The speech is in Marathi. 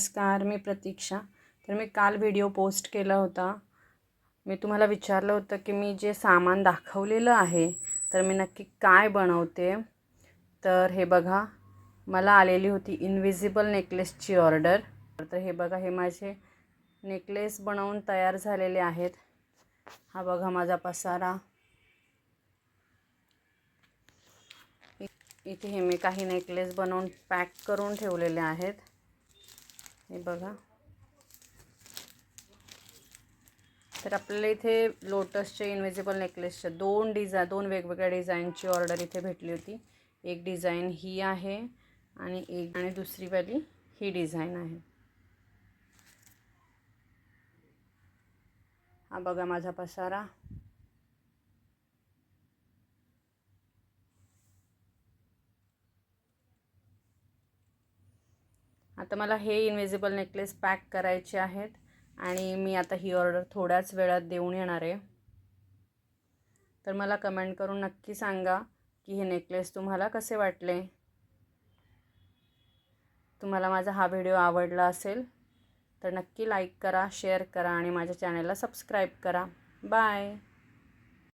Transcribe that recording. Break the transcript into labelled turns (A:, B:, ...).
A: नमस्कार, मी प्रतीक्षा। तर मी काल व्हिडिओ पोस्ट केला होता। मी तुम्हाला विचारलं होतं की मी जे सामान दाखवलेलं आहे तर मी नक्की काय बनवते। तर हे बघा, मला आलेली होती इनविजिबल नेकलेसची ऑर्डर। तर हे बघा, हे माझे नेकलेस बनवून तयार झालेले आहेत। हा बघा माझा पसारा। इथे हे मी काही नेकलेस बनवून पॅक करून ठेवलेले आहेत। हे बघा, तर आपल्याला इथे लोटसचे इनविजिबल नेकलेसचे दोन वेगवेगळ्या डिझाईनची ऑर्डर इथे भेटली होती। एक डिझाईन ही आहे आणि दुसरी वाली ही डिझाईन आहे। हा बघा माझा पसारा। आता मला हे इनविजिबल नेकलेस पॅक करायचे आहेत आणि मी आता ही ऑर्डर थोड्याच वेळात देऊन येणार आहे। तर मला कमेंट करून नक्की सांगा की हे नेकलेस तुम्हाला कसे वाटले। तुम्हाला माझा हा व्हिडिओ आवडला असेल तर नक्की लाईक करा, शेअर करा आणि माझ्या चॅनलला सबस्क्राईब करा। बाय।